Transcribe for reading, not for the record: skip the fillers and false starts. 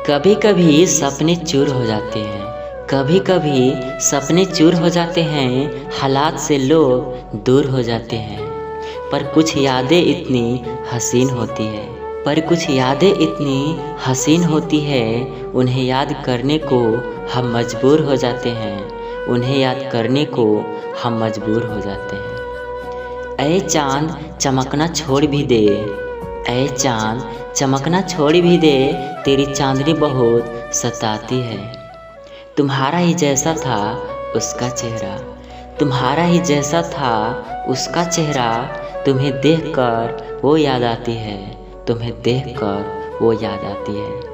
कभी कभी सपने चूर हो जाते हैं, कभी कभी सपने चूर हो जाते हैं, हालात से लोग दूर हो जाते हैं। पर कुछ यादें इतनी हसीन होती है, पर कुछ यादें इतनी हसीन होती है, उन्हें याद करने को हम मजबूर हो जाते हैं, उन्हें याद करने को हम मजबूर हो जाते हैं। ऐ चाँद चमकना छोड़ भी दे, ऐ चाँद चमकना छोड़ भी दे, तेरी चांदनी बहुत सताती है। तुम्हारा ही जैसा था उसका चेहरा, तुम्हारा ही जैसा था उसका चेहरा, तुम्हें देखकर वो याद आती है, तुम्हें देखकर वो याद आती है।